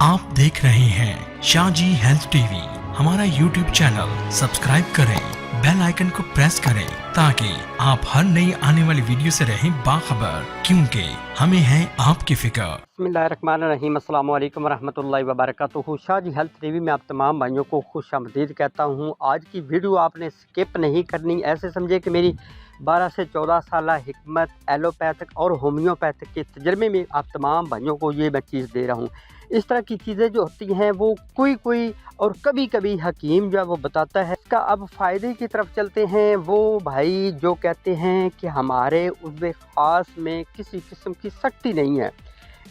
आप देख रहे हैं शाहजी हेल्थ टीवी। हमारा यूट्यूब चैनल सब्सक्राइब करें, बेल आइकन को प्रेस करें ताकि आप हर नई आने वाली वीडियो से रहें बाखबर, क्योंकि हमें है आपकी फिक्र। बिस्मिल्लाहिर्रहमानिर्रहीम, अस्सलाम वालेकुम रहमतुल्लाहि व बरकातुहू। शाहजी हेल्थ टीवी में आप तमाम भाइयों को खुशामदीद कहता हूँ। आज की वीडियो आपने स्किप नहीं करनी। ऐसे समझे कि मेरी 12 से 14 साल हिकमत एलोपैथिक और होम्योपैथिक के तजर्बे में आप तमाम भाइयों को ये मैं चीज़ दे रहा हूँ। इस तरह की चीज़ें जो होती हैं वो कोई और कभी कभी हकीम जो है वो बताता है। इसका अब फ़ायदे की तरफ चलते हैं। वो भाई जो कहते हैं कि हमारे उज़्व ख़ास में किसी किस्म की सख्ती नहीं है,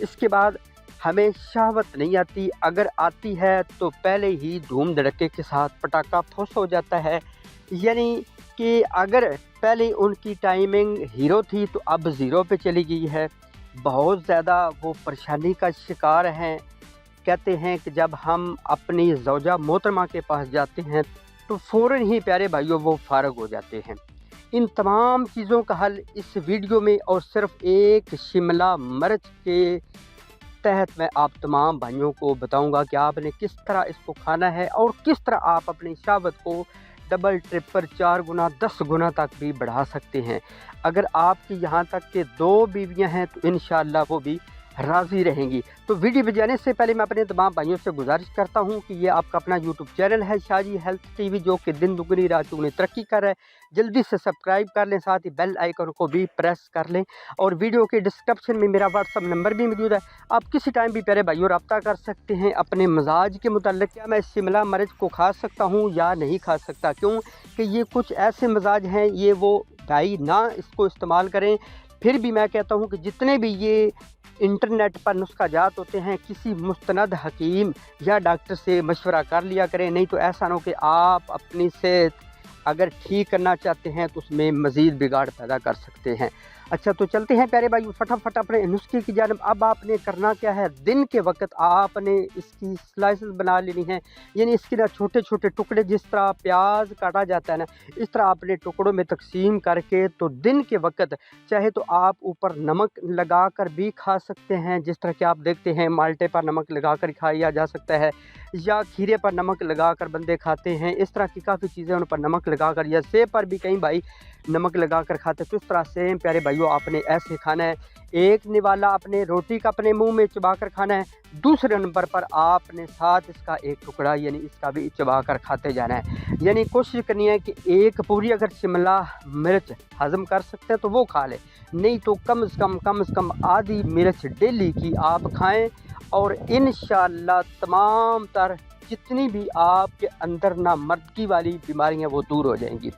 इसके बाद हमें शहवत नहीं आती, अगर आती है तो पहले ही धूम धड़के के साथ पटाखा फुस हो जाता है। यानी कि अगर पहले उनकी टाइमिंग हीरो थी तो अब ज़ीरो पे चली गई है। बहुत ज़्यादा वो परेशानी का शिकार हैं। कहते हैं कि जब हम अपनी ज़ौजा मोहतरमा के पास जाते हैं तो फ़ौरन ही प्यारे भाइयों वो फ़ारग हो जाते हैं। इन तमाम चीज़ों का हल इस वीडियो में और सिर्फ़ एक शिमला मिर्च के तहत मैं आप तमाम भाइयों को बताऊंगा कि आपने किस तरह इसको खाना है और किस तरह आप अपनी शहावत को डबल ट्रिपल 4 गुना 10 गुना तक भी बढ़ा सकते हैं। अगर आपकी यहाँ तक के 2 बीवियाँ हैं तो इंशाअल्लाह वो भी राज़ी रहेंगी। तो वीडियो पे जाने से पहले मैं अपने तमाम भाइयों से गुजारिश करता हूँ कि ये आपका अपना यूट्यूब चैनल है शाहजी हेल्थ टीवी, जो कि दिन दुगनी रात चौगुनी तरक्की कर रहा है। जल्दी से सब्सक्राइब कर लें, साथ ही बेल आइकन को भी प्रेस कर लें। और वीडियो के डिस्क्रिप्शन में मेरा व्हाट्सअप नंबर भी मौजूद है। आप किसी टाइम भी प्यारे भाइयों रब्ता कर सकते हैं अपने मजाज के मुताल्लिक। क्या मैं शिमला मिर्च को खा सकता हूँ या नहीं खा सकता, क्यों कि ये कुछ ऐसे मजाज हैं ये वो भाई ना इसको इस्तेमाल करें। फिर भी मैं कहता हूँ कि जितने भी ये इंटरनेट पर नुस्खा जात होते हैं, किसी मुस्तनद हकीम या डॉक्टर से मशवरा कर लिया करें, नहीं तो ऐसा ना हो कि आप अपनी सेहत अगर ठीक करना चाहते हैं तो उसमें मज़ीद बिगाड़ पैदा कर सकते हैं। अच्छा, तो चलते हैं प्यारे भाई फटाफट अपने नुस्खे की जानिब। अब आपने करना क्या है, दिन के वक्त आपने इसकी स्लाइसेस बना लेनी है। यानी इसके ना छोटे छोटे टुकड़े, जिस तरह प्याज काटा जाता है ना, इस तरह आपने टुकड़ों में तकसीम करके तो दिन के वक्त चाहे तो आप ऊपर नमक लगा कर भी खा सकते हैं। जिस तरह कि आप देखते हैं माल्टे पर नमक लगा कर खाया जा सकता है, या खीरे पर नमक लगा कर बंदे खाते हैं। इस तरह की काफ़ी चीज़ें उन पर नमक लगा कर, या सेब पर भी कई भाई नमक लगा कर खाते हैं। तो इस तरह से प्यारे भाइयों आपने ऐसे खाना है। एक निवाला अपने रोटी का अपने मुंह में चबा कर खाना है। दूसरे नंबर पर आपने साथ इसका एक टुकड़ा यानी इसका भी चबा कर खाते जाना है। यानी कोशिश करनी है कि एक पूरी अगर शिमला मिर्च हज़म कर सकते हैं तो वो खा लें, नहीं तो कम से कम आधी मिर्च डेली की आप खाएं और इंशाअल्लाह तमाम तर जितनी भी आपके अंदर ना मर्दगी वाली बीमारियां वो दूर हो जाएंगी।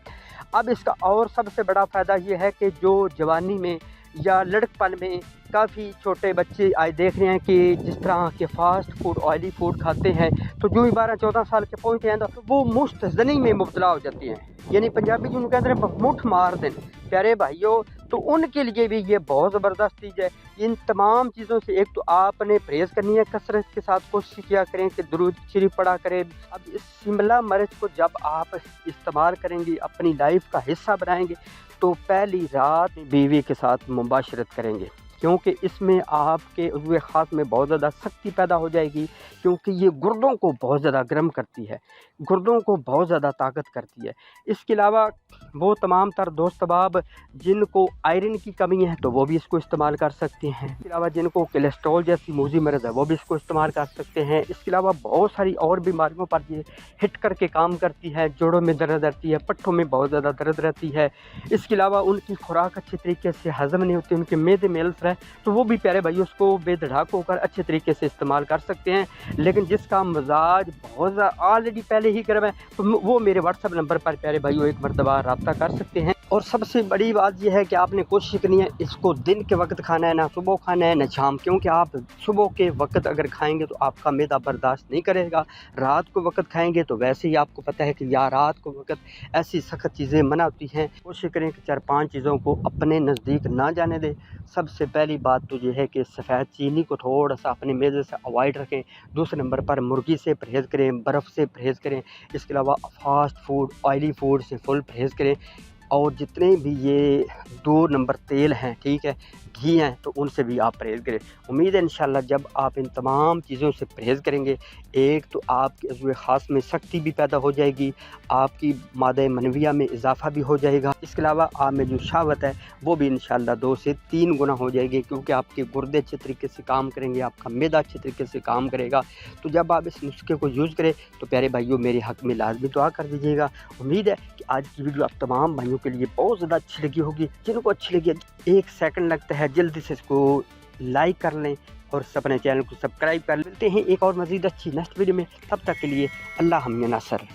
अब इसका और सबसे बड़ा फ़ायदा ये है कि जो जवानी में या लड़कपन में काफ़ी छोटे बच्चे आज देख रहे हैं कि जिस तरह के फ़ास्ट फूड ऑयली फूड खाते हैं, तो जो ही 12-14 साल के पहुँचते हैं तो वो मुस्तज़नी में मुब्तला हो जाती हैं। यानी पंजाबी जो कहते हैं मुठ मार दें प्यारे भाइयों, तो उनके लिए भी ये बहुत ज़बरदस्त चीज़ है। इन तमाम चीज़ों से एक तो आपने परहेज़ करनी है, कसरत के साथ कोशिश किया करें कि दुरूद शरीफ पढ़ा करें। अब इस शिमला मिर्च को जब आप इस्तेमाल करेंगे, अपनी लाइफ का हिस्सा बनाएंगे, तो पहली रात बीवी के साथ मुबाशरत करेंगे, क्योंकि इसमें आपके उज़्व ख़ास में बहुत ज़्यादा सख्ती पैदा हो जाएगी। क्योंकि ये गुर्दों को बहुत ज़्यादा गर्म करती है, गुर्दों को बहुत ज़्यादा ताकत करती है। इसके अलावा वो तमाम तर दोस्त अहबाब जिनको आयरन की कमी है तो वो भी इसको इस्तेमाल कर सकते हैं। इसके अलावा जिनको कोलेस्ट्रॉल जैसी मूजी मर्ज़ है वो भी इसको इस्तेमाल कर सकते हैं। इसके अलावा बहुत सारी और बीमारियों पर ये हिट करके काम करती है। जोड़ों में दर्द रहती है, पट्ठों में बहुत ज़्यादा दर्द रहती है। इसके अलावा उनकी खुराक अच्छे तरीके से हज़म नहीं होती, उनके मैदे में अल्सर है, तो वो भी प्यारे भाई उसको बेधड़ाक होकर अच्छे तरीके से इस्तेमाल कर सकते हैं। लेकिन जिसका मजाज बहुत ऑलरेडी पहले ही गर्म है तो वो मेरे व्हाट्सअप नंबर पर प्यारे भाइयों एक मरतबा रब्ता कर सकते हैं। और सबसे बड़ी बात यह है कि आपने कोशिश करनी है इसको दिन के वक्त खाना है, ना सुबह खाना है ना शाम, क्योंकि आप सुबह के वक्त अगर खाएंगे तो आपका मैदा बर्दाश्त नहीं करेगा। रात को वक्त खाएंगे तो वैसे ही आपको पता है कि या रात को वक्त ऐसी सख्त चीज़ें मना होती हैं। कोशिश करें कि 4-5 चीज़ों को अपने नज़दीक ना जाने दें। सबसे पहली बात तो ये है कि सफ़ेद चीनी को थोड़ा सा अपने मेज़े से अवॉइड रखें। दूसरे नंबर पर मुर्गी से परहेज़ करें, बर्फ़ से परहेज़ करें। इसके अलावा फास्ट फूड ऑयली फूड से फुल परहेज़ करें। اور جتنے بھی یہ 2 نمبر تیل ہیں، ٹھیک ہے، گھی ہیں، تو ان سے بھی آپ پرہیز کریں۔ امید ہے انشاءاللہ جب آپ ان تمام چیزوں سے پرہیز کریں گے، ایک تو آپ کے عضو خاص میں سختی بھی پیدا ہو جائے گی، آپ کی مادہ منویہ میں اضافہ بھی ہو جائے گا، اس کے علاوہ آپ میں جو شہوت ہے وہ بھی انشاءاللہ 2 سے 3 گنا ہو جائے گی، کیونکہ آپ کے گردے اچھے طریقے سے کام کریں گے، آپ کا معدہ اچھے طریقے سے کام کرے گا۔ تو جب آپ اس نسخے کو یوز کریں تو پیارے بھائیوں میرے حق میں لازمی دعا کر دیجیے گا۔ امید ہے کہ آج کی ویڈیو آپ تمام بھائیوں کے لیے بہت زیادہ اچھی لگی ہوگی۔ جن کو اچھی لگی 1 سیکنڈ لگتا ہے، جلدی سے اس کو لائک کر لیں اور اپنے چینل کو سبسکرائب کر لیں۔ ملتے ہیں ایک اور مزید اچھی نیکسٹ ویڈیو میں، تب تک کے لیے اللہ حامی ناصر۔